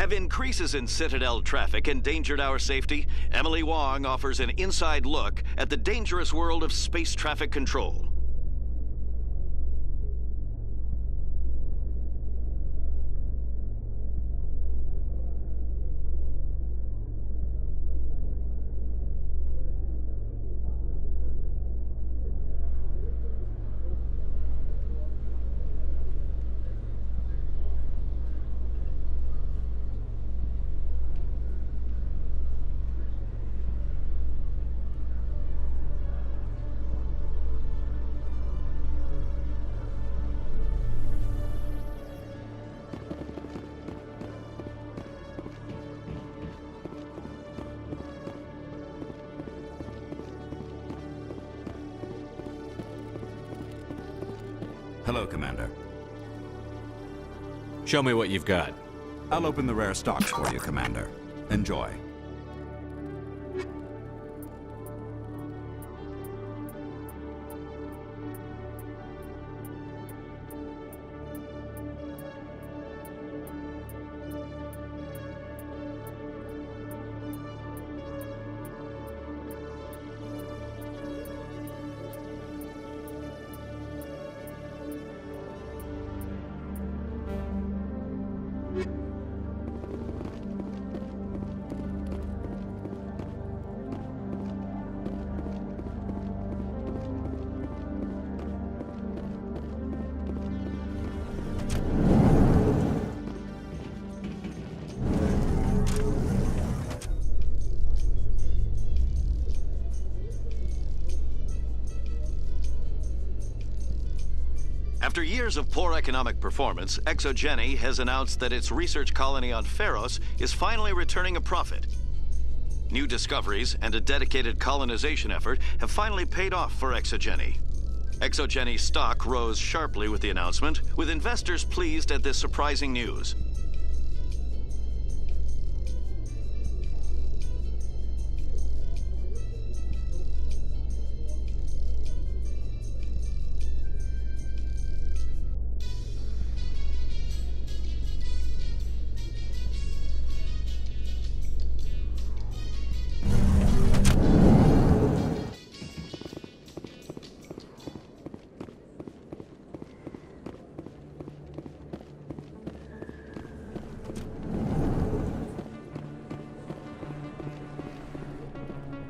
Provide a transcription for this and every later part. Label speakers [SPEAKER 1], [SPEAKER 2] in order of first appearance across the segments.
[SPEAKER 1] Have increases in Citadel traffic endangered our safety? Emily Wong offers an inside look at the dangerous world of space traffic control.
[SPEAKER 2] Hello, Commander.
[SPEAKER 3] Show me what you've got.
[SPEAKER 2] I'll open the rare stocks for you, Commander. Enjoy.
[SPEAKER 1] After years of poor economic performance, Exogeny has announced that its research colony on Pharos is finally returning a profit. New discoveries and a dedicated colonization effort have finally paid off for Exogeny. Exogeny's stock rose sharply with the announcement, with investors pleased at this surprising news.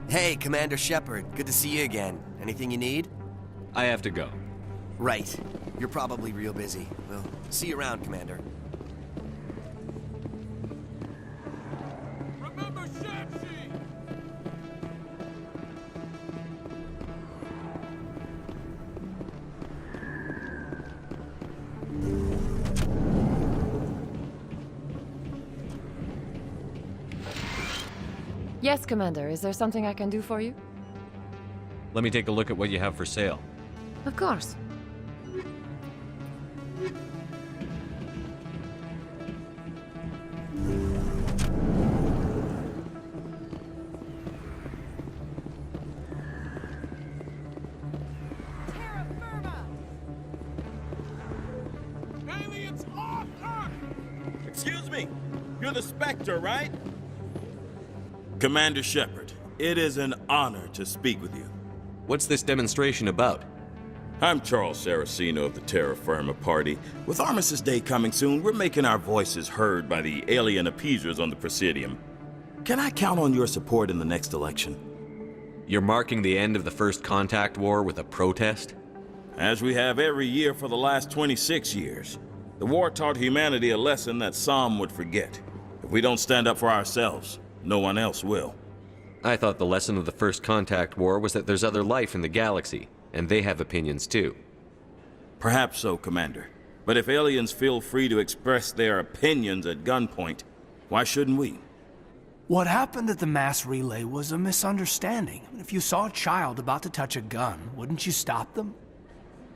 [SPEAKER 4] Hey, Commander Shepard. Good to see you again. Anything you need?
[SPEAKER 3] I have to go.
[SPEAKER 4] Right. You're probably real busy. Well, see you around, Commander.
[SPEAKER 5] Remember Shamshi!
[SPEAKER 6] Yes, Commander. Is there something I can do for you?
[SPEAKER 3] Let me take a look at what you have for sale.
[SPEAKER 6] Of course.
[SPEAKER 5] Aliens off Earth!
[SPEAKER 7] Excuse me, you're the Spectre, right? Commander Shepard, it is an honor to speak with you.
[SPEAKER 3] What's this demonstration about?
[SPEAKER 7] I'm Charles Saraceno of the Terra Firma Party. With Armistice Day coming soon, we're making our voices heard by the alien appeasers on the Presidium. Can I count on your support in the next election?
[SPEAKER 3] You're marking the end of the First Contact War with a protest?
[SPEAKER 7] As we have every year for the last 26 years. The war taught humanity a lesson that some would forget. If we don't stand up for ourselves, no one else will.
[SPEAKER 3] I thought the lesson of the First Contact War was that there's other life in the galaxy, and they have opinions too.
[SPEAKER 7] Perhaps so, Commander. But if aliens feel free to express their opinions at gunpoint, why shouldn't we?
[SPEAKER 8] What happened at the mass relay was a misunderstanding. If you saw a child about to touch a gun, wouldn't you stop them?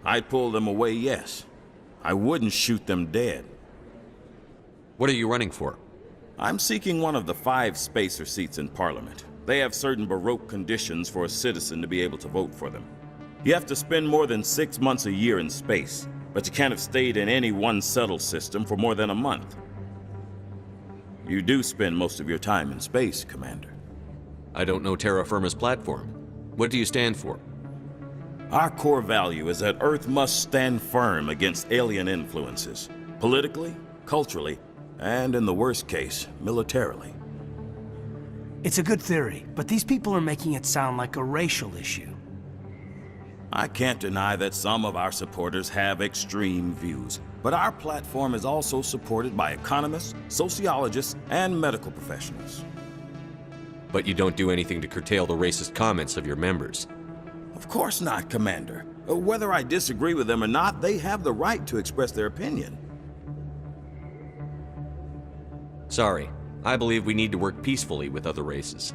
[SPEAKER 7] I'd pull them away, yes. I wouldn't shoot them dead.
[SPEAKER 3] What are you running for?
[SPEAKER 7] I'm seeking one of the 5 spacer seats in Parliament. They have certain Baroque conditions for a citizen to be able to vote for them. You have to spend more than 6 months a year in space, but you can't have stayed in any one settled system for more than a month. You do spend most of your time in space, Commander.
[SPEAKER 3] I don't know Terra Firma's platform. What do you stand for?
[SPEAKER 7] Our core value is that Earth must stand firm against alien influences. Politically, culturally, and in the worst case, militarily.
[SPEAKER 8] It's a good theory, but these people are making it sound like a racial issue.
[SPEAKER 7] I can't deny that some of our supporters have extreme views, but our platform is also supported by economists, sociologists, and medical professionals.
[SPEAKER 3] But you don't do anything to curtail the racist comments of your members.
[SPEAKER 7] Of course not, Commander. Whether I disagree with them or not, they have the right to express their opinion.
[SPEAKER 3] Sorry, I believe we need to work peacefully with other races.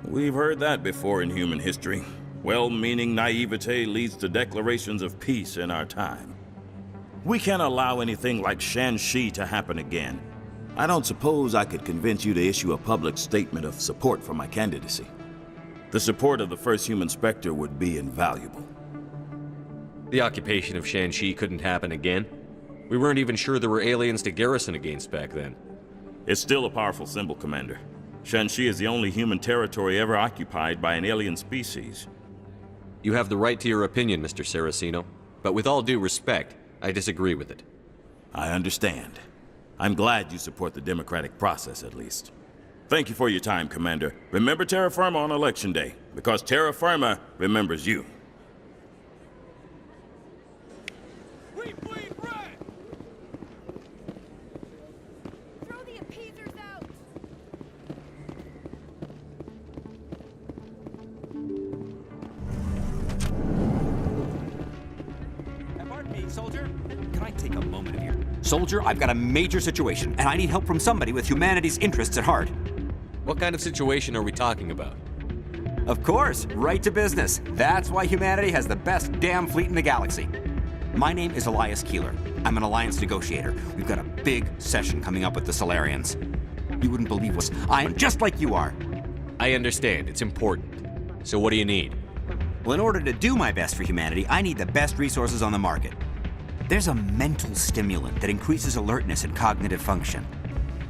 [SPEAKER 7] We've heard that before in human history. Well-meaning naivete leads to declarations of peace in our time. We can't allow anything like Shanxi to happen again. I don't suppose I could convince you to issue a public statement of support for my candidacy. The support of the first human Spectre would be invaluable.
[SPEAKER 3] The occupation of Shanxi couldn't happen again. We weren't even sure there were aliens to garrison against back then.
[SPEAKER 7] It's still a powerful symbol, Commander. Shanxi is the only human territory ever occupied by an alien species.
[SPEAKER 3] You have the right to your opinion, Mr. Saraceno, but with all due respect, I disagree with it.
[SPEAKER 7] I understand. I'm glad you support the democratic process, at least. Thank you for your time, Commander. Remember Terra Firma on Election Day, because Terra Firma remembers you.
[SPEAKER 5] We bleed red!
[SPEAKER 6] Throw the appeasers out!
[SPEAKER 9] Pardon me, soldier. Can I take a moment of your... Soldier, I've got a major situation, and I need help from somebody with humanity's interests at heart.
[SPEAKER 3] What kind of situation are we talking about?
[SPEAKER 9] Of course, right to business. That's why humanity has the best damn fleet in the galaxy. My name is Elias Keeler. I'm an alliance negotiator. We've got a big session coming up with the Solarians. You wouldn't believe what I am just like you are.
[SPEAKER 3] I understand, it's important. So what do you need?
[SPEAKER 9] Well, in order to do my best for humanity, I need the best resources on the market. There's a mental stimulant that increases alertness and cognitive function.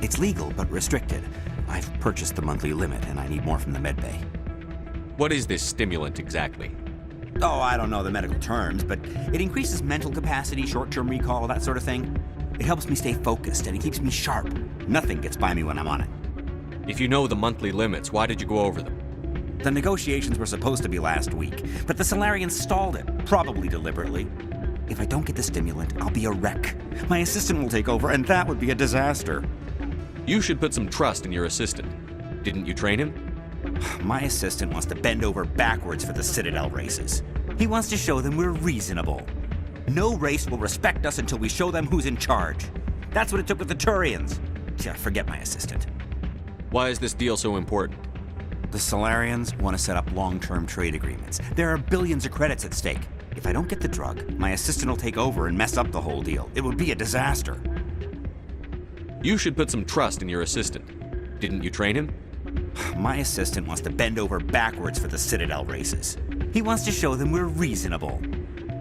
[SPEAKER 9] It's legal, but restricted. I've purchased the monthly limit, and I need more from the medbay.
[SPEAKER 3] What is this stimulant exactly?
[SPEAKER 9] Oh, I don't know the medical terms, but it increases mental capacity, short-term recall, that sort of thing. It helps me stay focused, and it keeps me sharp. Nothing gets by me when I'm on it.
[SPEAKER 3] If you know the monthly limits, why did you go over them?
[SPEAKER 9] The negotiations were supposed to be last week, but the Solarians stalled it, probably deliberately. If I don't get the stimulant, I'll be a wreck. My assistant will take over, and that would be a disaster.
[SPEAKER 3] You should put some trust in your assistant. Didn't you train him?
[SPEAKER 9] My assistant wants to bend over backwards for the Citadel races. He wants to show them we're reasonable. No race will respect us until we show them who's in charge. That's what it took with the Turians. Yeah, forget my assistant.
[SPEAKER 3] Why is this deal so important?
[SPEAKER 9] The Solarians want to set up long-term trade agreements. There are billions of credits at stake. If I don't get the drug, my assistant will take over and mess up the whole deal. It would be a disaster.
[SPEAKER 3] You should put some trust in your assistant. Didn't you train him?
[SPEAKER 9] My assistant wants to bend over backwards for the Citadel races. He wants to show them we're reasonable.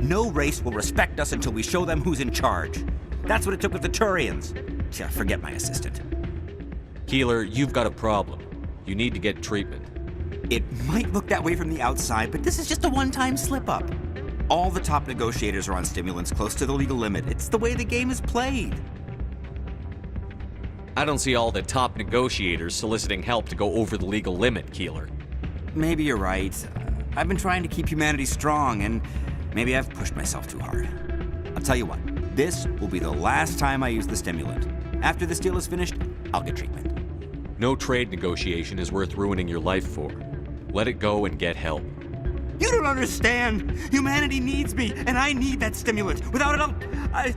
[SPEAKER 9] No race will respect us until we show them who's in charge. That's what it took with the Turians. Yeah, forget my assistant.
[SPEAKER 3] Keeler, you've got a problem. You need to get treatment.
[SPEAKER 9] It might look that way from the outside, but this is just a one-time slip-up. All the top negotiators are on stimulants close to the legal limit. It's the way the game is played.
[SPEAKER 3] I don't see all the top negotiators soliciting help to go over the legal limit, Keeler.
[SPEAKER 9] Maybe you're right. I've been trying to keep humanity strong, and maybe I've pushed myself too hard. I'll tell you what, this will be the last time I use the stimulant. After this deal is finished, I'll get treatment.
[SPEAKER 3] No trade negotiation is worth ruining your life for. Let it go and get help.
[SPEAKER 9] You don't understand! Humanity needs me, and I need that stimulant. Without it, I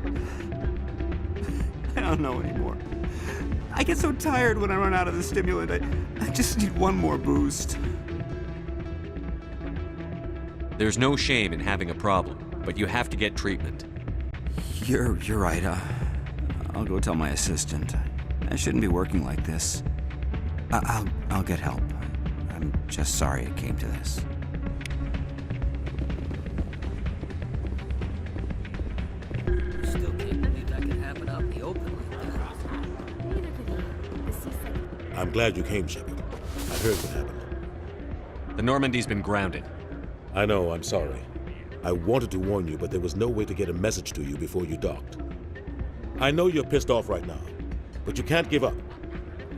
[SPEAKER 9] don't know anymore. I get so tired when I run out of the stimulant. I just need one more boost.
[SPEAKER 3] There's no shame in having a problem, but you have to get treatment.
[SPEAKER 9] You're right. I'll go tell my assistant. I shouldn't be working like this. I'll get help. I'm just sorry it came to this.
[SPEAKER 10] Still can't believe that could happen out in the open like that.
[SPEAKER 6] Neither could he. The sea said
[SPEAKER 10] glad you came, Shepard. I heard what happened.
[SPEAKER 3] The Normandy's been grounded.
[SPEAKER 10] I know, I'm sorry. I wanted to warn you, but there was no way to get a message to you before you docked. I know you're pissed off right now, but you can't give up.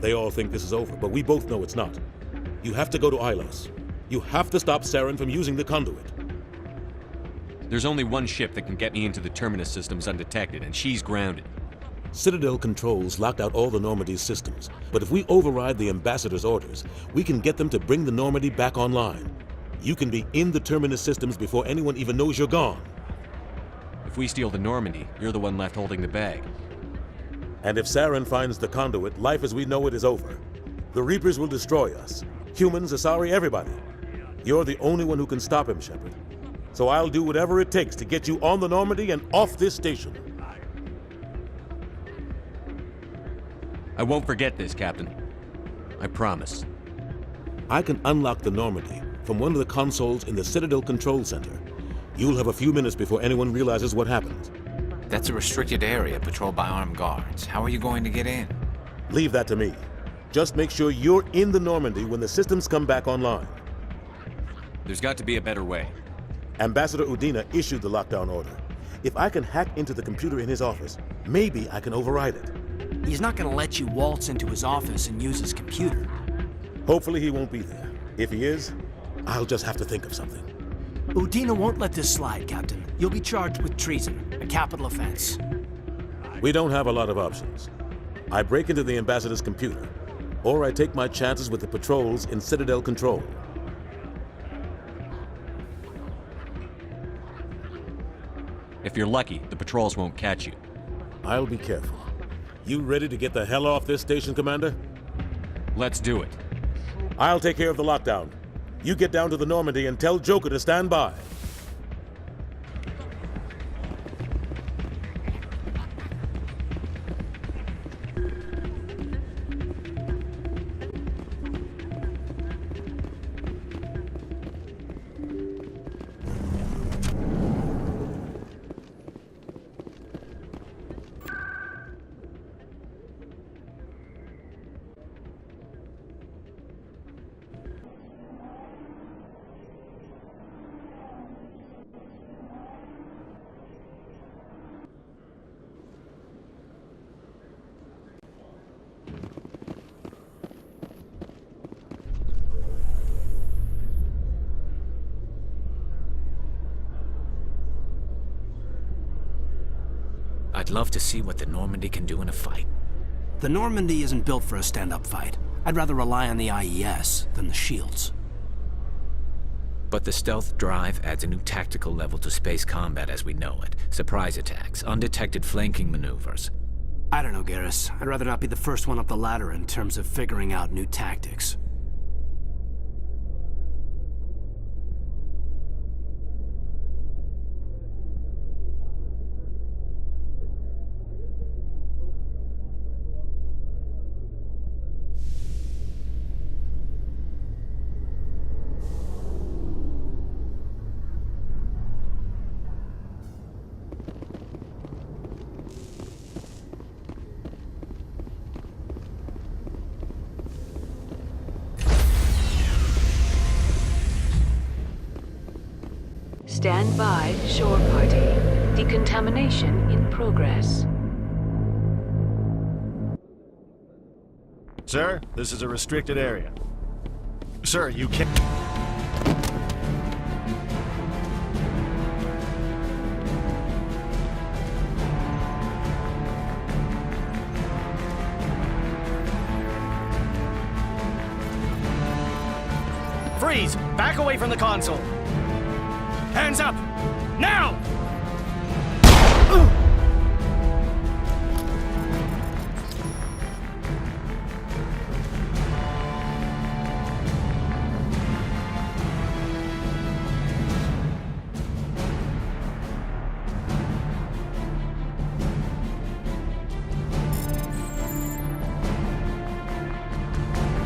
[SPEAKER 10] They all think this is over, but we both know it's not. You have to go to Illos. You have to stop Saren from using the conduit.
[SPEAKER 3] There's only one ship that can get me into the Terminus systems undetected, and she's grounded.
[SPEAKER 10] Citadel controls locked out all the Normandy's systems, but if we override the Ambassador's orders, we can get them to bring the Normandy back online. You can be in the Terminus systems before anyone even knows you're gone.
[SPEAKER 3] If we steal the Normandy, you're the one left holding the bag.
[SPEAKER 10] And if Saren finds the conduit, life as we know it is over. The Reapers will destroy us. Humans, Asari, everybody. You're the only one who can stop him, Shepard. So I'll do whatever it takes to get you on the Normandy and off this station.
[SPEAKER 3] I won't forget this, Captain. I promise.
[SPEAKER 10] I can unlock the Normandy from one of the consoles in the Citadel Control Center. You'll have a few minutes before anyone realizes what happened.
[SPEAKER 11] That's a restricted area patrolled by armed guards. How are you going to get in?
[SPEAKER 10] Leave that to me. Just make sure you're in the Normandy when the systems come back online.
[SPEAKER 3] There's got to be a better way.
[SPEAKER 10] Ambassador Udina issued the lockdown order. If I can hack into the computer in his office, maybe I can override it.
[SPEAKER 8] He's not gonna let you waltz into his office and use his computer.
[SPEAKER 10] Hopefully he won't be there. If he is, I'll just have to think of something.
[SPEAKER 8] Udina won't let this slide, Captain. You'll be charged with treason, a capital offense.
[SPEAKER 10] We don't have a lot of options. I break into the Ambassador's computer, or I take my chances with the patrols in Citadel Control.
[SPEAKER 3] If you're lucky, the patrols won't catch you.
[SPEAKER 10] I'll be careful. You ready to get the hell off this station, Commander?
[SPEAKER 3] Let's do it.
[SPEAKER 10] I'll take care of the lockdown. You get down to the Normandy and tell Joker to stand by.
[SPEAKER 11] I'd love to see what the Normandy can do in a fight.
[SPEAKER 8] The Normandy isn't built for a stand-up fight. I'd rather rely on the IES than the shields.
[SPEAKER 11] But the stealth drive adds a new tactical level to space combat as we know it. Surprise attacks, undetected flanking maneuvers.
[SPEAKER 8] I don't know, Garrus. I'd rather not be the first one up the ladder in terms of figuring out new tactics.
[SPEAKER 12] Stand by, shore party. Decontamination in progress.
[SPEAKER 13] Sir, this is a restricted area. Sir, you can't...
[SPEAKER 14] Freeze! Back away from the console! Hands up! Now!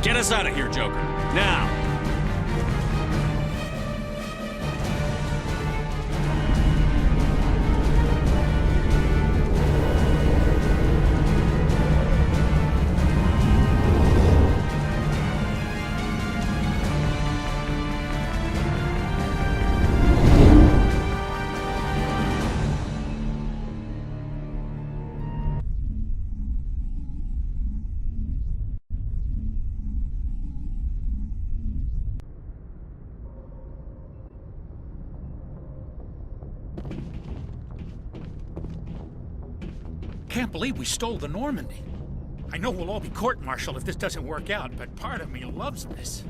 [SPEAKER 3] Get us out of here, Joker. Now!
[SPEAKER 15] Can't believe we stole the Normandy. I know we'll all be court-martialed if this doesn't work out, but part of me loves this.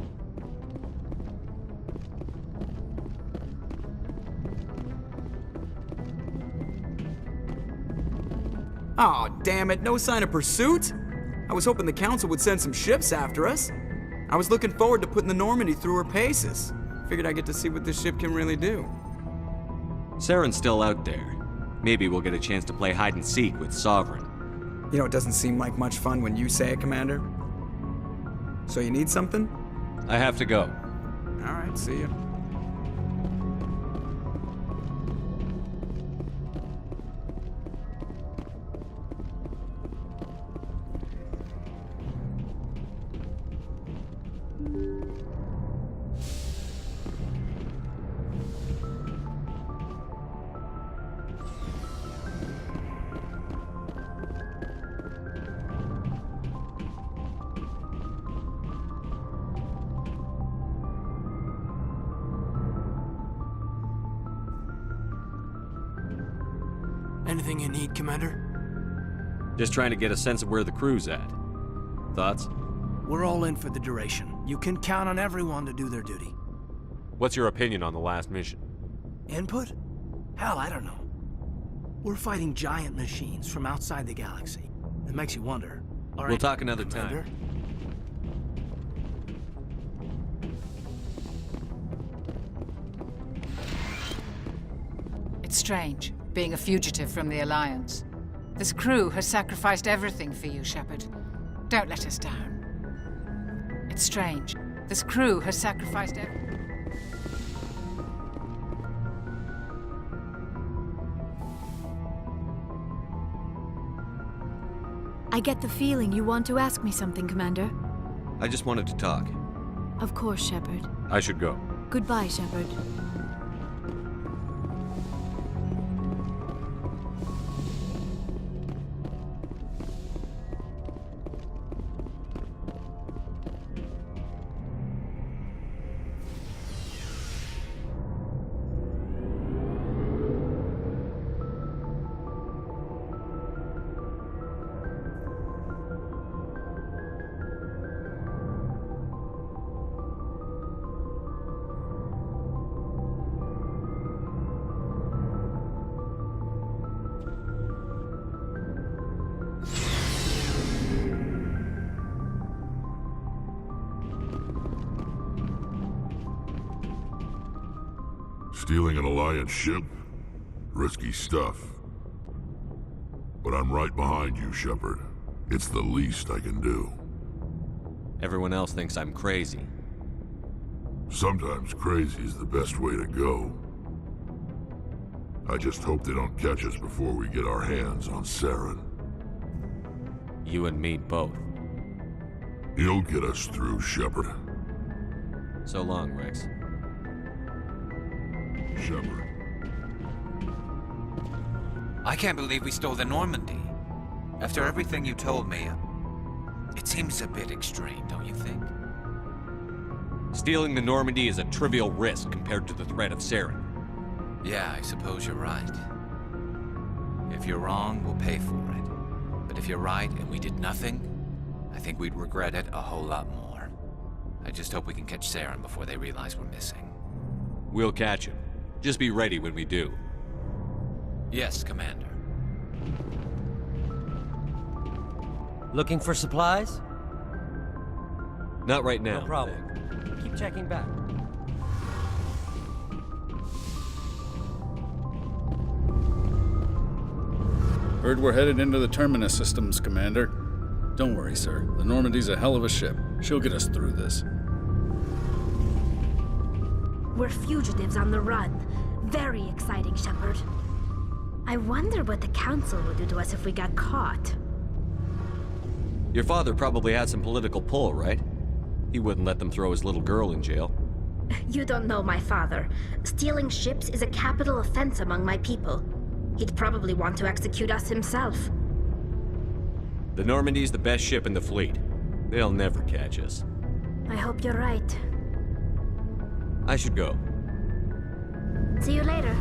[SPEAKER 16] Aw, damn it, no sign of pursuit? I was hoping the Council would send some ships after us. I was looking forward to putting the Normandy through her paces. Figured I'd get to see what this ship can really do.
[SPEAKER 3] Saren's still out there. Maybe we'll get a chance to play hide-and-seek with Sovereign.
[SPEAKER 16] You know, it doesn't seem like much fun when you say it, Commander. So you need something?
[SPEAKER 3] I have to go.
[SPEAKER 16] All right, see ya.
[SPEAKER 8] Anything you need, Commander?
[SPEAKER 3] Just trying to get a sense of where the crew's at. Thoughts?
[SPEAKER 8] We're all in for the duration. You can count on everyone to do their duty.
[SPEAKER 3] What's your opinion on the last mission?
[SPEAKER 8] Input? Hell, I don't know. We're fighting giant machines from outside the galaxy. It makes you wonder. All right,
[SPEAKER 3] we'll talk another
[SPEAKER 8] Commander.
[SPEAKER 3] time.
[SPEAKER 17] It's strange, being a fugitive from the Alliance. This crew has sacrificed everything for you, Shepard. Don't let us down. It's strange. This crew has sacrificed everything.
[SPEAKER 18] I get the feeling you want to ask me something, Commander.
[SPEAKER 3] I just wanted to talk.
[SPEAKER 18] Of course, Shepard.
[SPEAKER 3] I should go.
[SPEAKER 18] Goodbye, Shepard.
[SPEAKER 19] Stealing an Alliance ship? Risky stuff. But I'm right behind you, Shepard. It's the least I can do.
[SPEAKER 3] Everyone else thinks I'm crazy.
[SPEAKER 19] Sometimes crazy is the best way to go. I just hope they don't catch us before we get our hands on Saren.
[SPEAKER 3] You and me both.
[SPEAKER 19] You'll get us through, Shepard.
[SPEAKER 3] So long, Rex.
[SPEAKER 19] Shepard.
[SPEAKER 11] I can't believe we stole the Normandy. After everything you told me, it seems a bit extreme, don't you think?
[SPEAKER 3] Stealing the Normandy is a trivial risk compared to the threat of Saren.
[SPEAKER 11] Yeah, I suppose you're right. If you're wrong, we'll pay for it. But if you're right and we did nothing, I think we'd regret it a whole lot more. I just hope we can catch Saren before they realize we're missing.
[SPEAKER 3] We'll catch him. Just be ready when we do.
[SPEAKER 11] Yes, Commander.
[SPEAKER 20] Looking for supplies?
[SPEAKER 3] Not right now.
[SPEAKER 20] No problem. Keep checking back.
[SPEAKER 21] Heard we're headed into the Terminus systems, Commander. Don't worry, sir. The Normandy's a hell of a ship. She'll get us through this.
[SPEAKER 22] We're fugitives on the run. Very exciting, Shepard. I wonder what the Council would do to us if we got caught.
[SPEAKER 3] Your father probably had some political pull, right? He wouldn't let them throw his little girl in jail.
[SPEAKER 22] You don't know my father. Stealing ships is a capital offense among my people. He'd probably want to execute us himself.
[SPEAKER 3] The Normandy's the best ship in the fleet. They'll never catch us.
[SPEAKER 22] I hope you're right.
[SPEAKER 3] I should go.
[SPEAKER 22] See you later.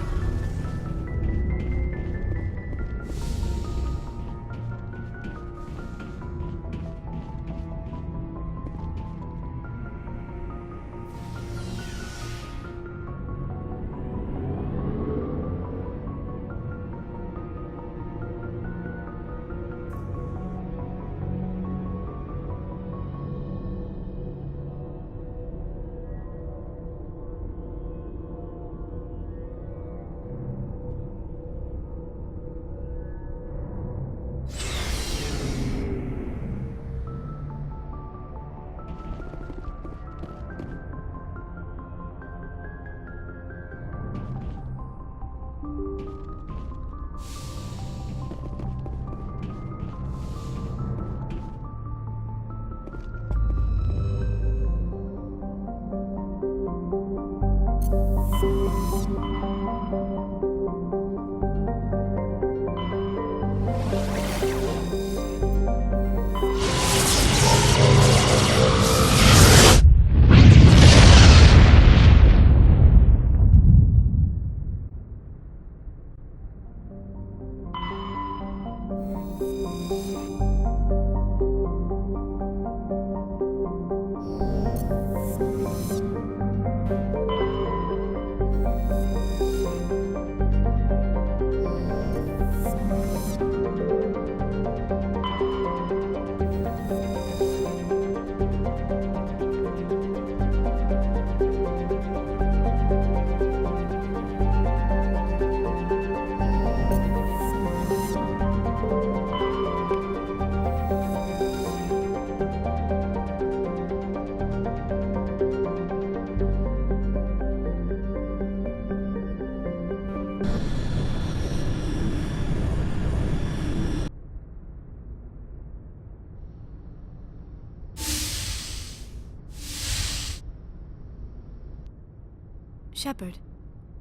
[SPEAKER 18] Shepard,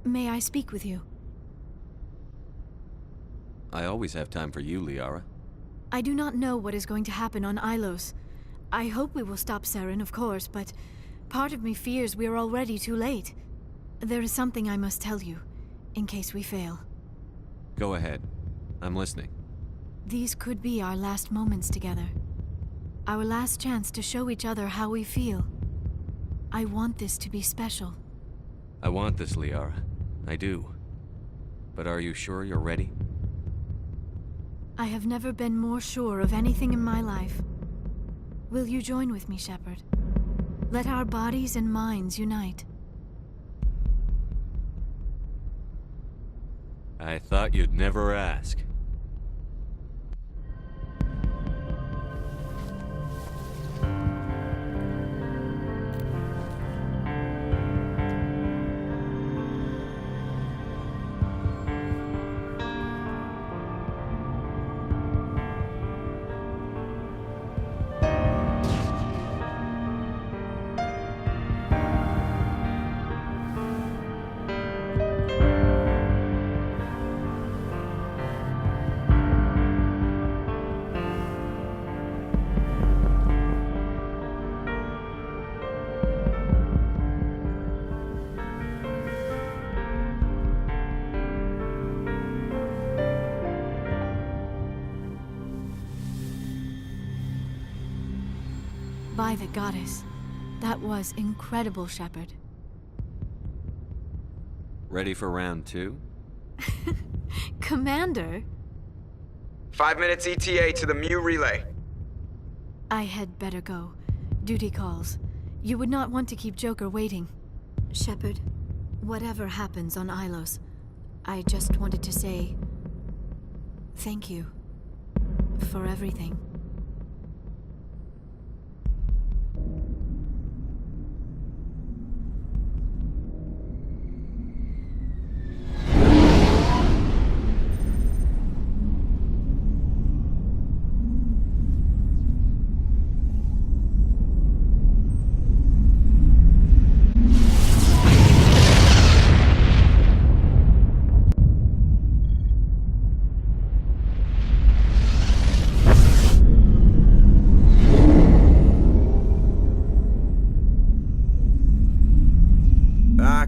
[SPEAKER 18] may I speak with you?
[SPEAKER 3] I always have time for you, Liara.
[SPEAKER 18] I do not know what is going to happen on Illos. I hope we will stop Saren, of course, but part of me fears we are already too late. There is something I must tell you, in case we fail.
[SPEAKER 3] Go ahead. I'm listening.
[SPEAKER 18] These could be our last moments together. Our last chance to show each other how we feel. I want this to be special.
[SPEAKER 3] I want this, Liara. I do. But are you sure you're ready?
[SPEAKER 18] I have never been more sure of anything in my life. Will you join with me, Shepard? Let our bodies and minds unite.
[SPEAKER 3] I thought you'd never ask.
[SPEAKER 18] By the goddess. That was incredible, Shepard.
[SPEAKER 3] Ready for round 2?
[SPEAKER 18] Commander?
[SPEAKER 16] 5 minutes ETA to the Mu relay.
[SPEAKER 18] I had better go. Duty calls. You would not want to keep Joker waiting. Shepard, whatever happens on Illos, I just wanted to say thank you for everything.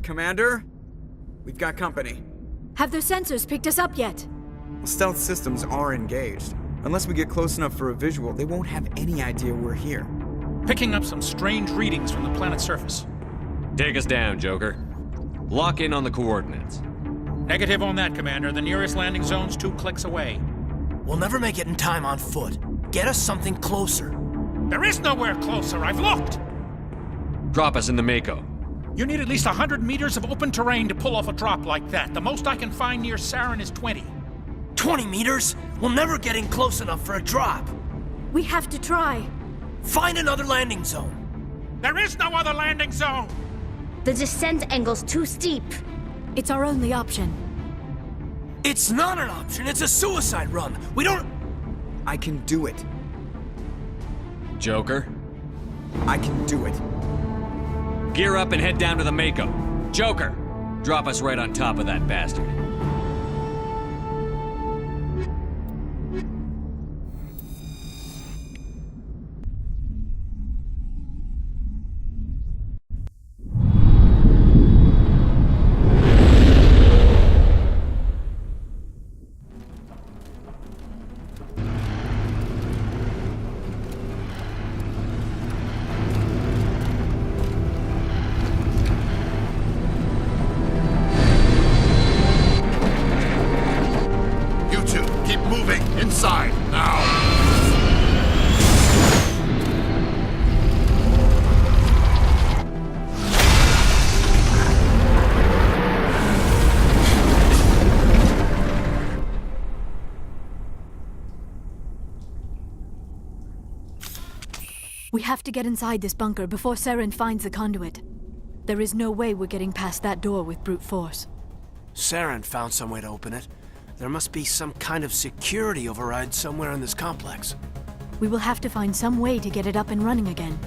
[SPEAKER 16] Commander? We've got company.
[SPEAKER 18] Have their sensors picked us up yet?
[SPEAKER 16] Stealth systems are engaged. Unless we get close enough for a visual, they won't have any idea we're here.
[SPEAKER 15] Picking up some strange readings from the planet's surface.
[SPEAKER 3] Take us down, Joker. Lock in on the coordinates.
[SPEAKER 15] Negative on that, Commander. The nearest landing zone's 2 clicks away.
[SPEAKER 8] We'll never make it in time on foot. Get us something closer.
[SPEAKER 15] There is nowhere closer. I've looked.
[SPEAKER 3] Drop us in the Mako.
[SPEAKER 15] You need at least 100 meters of open terrain to pull off a drop like that. The most I can find near Saren is 20.
[SPEAKER 8] 20 meters? We'll never get in close enough for a drop.
[SPEAKER 18] We have to try.
[SPEAKER 8] Find another landing zone.
[SPEAKER 15] There is no other landing zone!
[SPEAKER 22] The descent angle's too steep.
[SPEAKER 18] It's our only option.
[SPEAKER 8] It's not an option. It's a suicide run. We don't...
[SPEAKER 16] I can do it.
[SPEAKER 3] Joker?
[SPEAKER 16] I can do it.
[SPEAKER 3] Gear up and head down to the Mako. Joker, drop us right on top of that bastard.
[SPEAKER 18] We have to get inside this bunker before Saren finds the conduit. There is no way we're getting past that door with brute force.
[SPEAKER 8] Saren found some way to open it. There must be some kind of security override somewhere in this complex.
[SPEAKER 18] We will have to find some way to get it up and running again.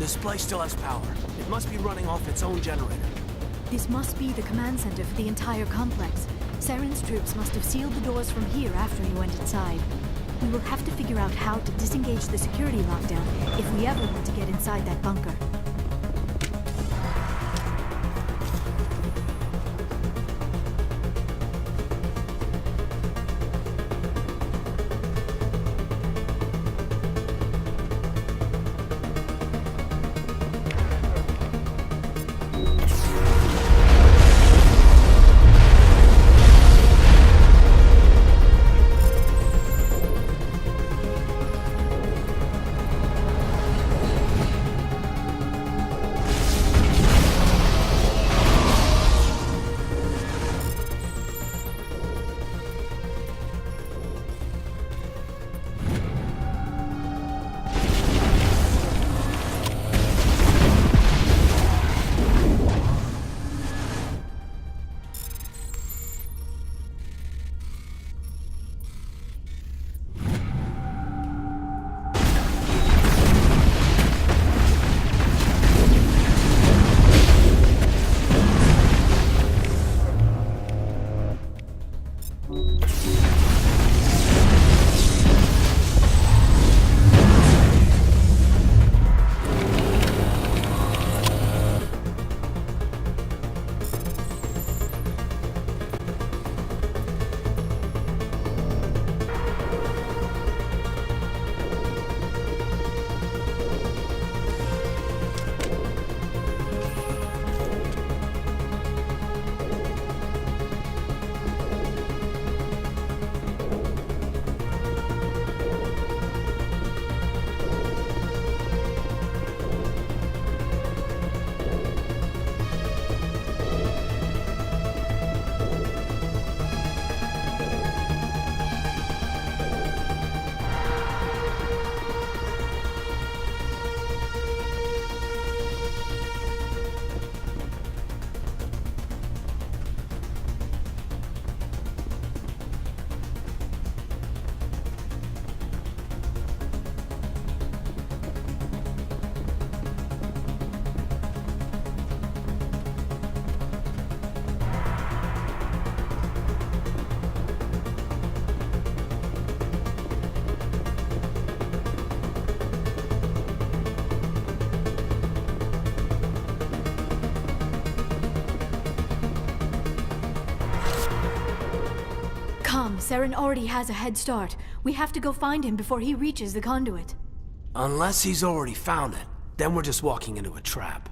[SPEAKER 8] This place still has power. It must be running off its own generator.
[SPEAKER 18] This must be the command center for the entire complex. Saren's troops must have sealed the doors from here after he went inside. We will have to figure out how to disengage the security lockdown if we ever want to get inside that bunker. Saren already has a head start. We have to go find him before he reaches the conduit.
[SPEAKER 8] Unless he's already found it, then we're just walking into a trap.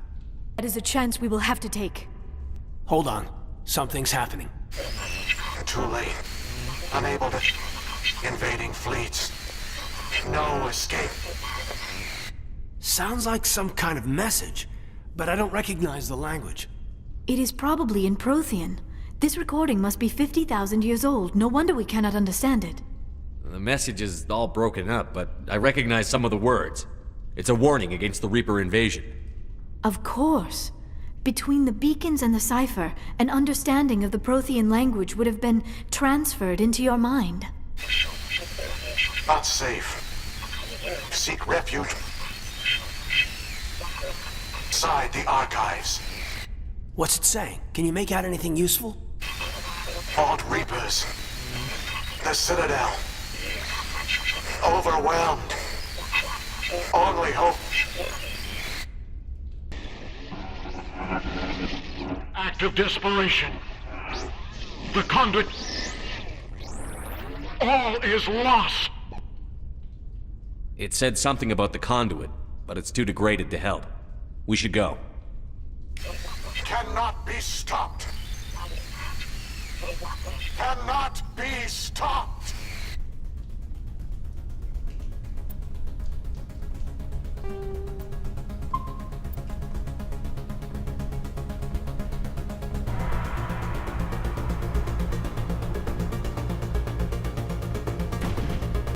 [SPEAKER 18] That is a chance we will have to take.
[SPEAKER 8] Hold on. Something's happening.
[SPEAKER 1] Too late. Unable to... Invading fleets. No escape.
[SPEAKER 8] Sounds like some kind of message, but I don't recognize the language.
[SPEAKER 18] It is probably in Prothean. This recording must be 50,000 years old. No wonder we cannot understand it.
[SPEAKER 3] The message is all broken up, but I recognize some of the words. It's a warning against the Reaper invasion.
[SPEAKER 18] Of course. Between the beacons and the cipher, an understanding of the Prothean language would have been transferred into your mind.
[SPEAKER 1] Not safe. Seek refuge inside the archives.
[SPEAKER 8] What's it saying? Can you make out anything useful?
[SPEAKER 1] Vault Reapers. The Citadel. Overwhelmed. Only hope. Act of desperation. The conduit. All is lost.
[SPEAKER 3] It said something about the conduit, but it's too degraded to help. We should go.
[SPEAKER 1] Cannot be stopped.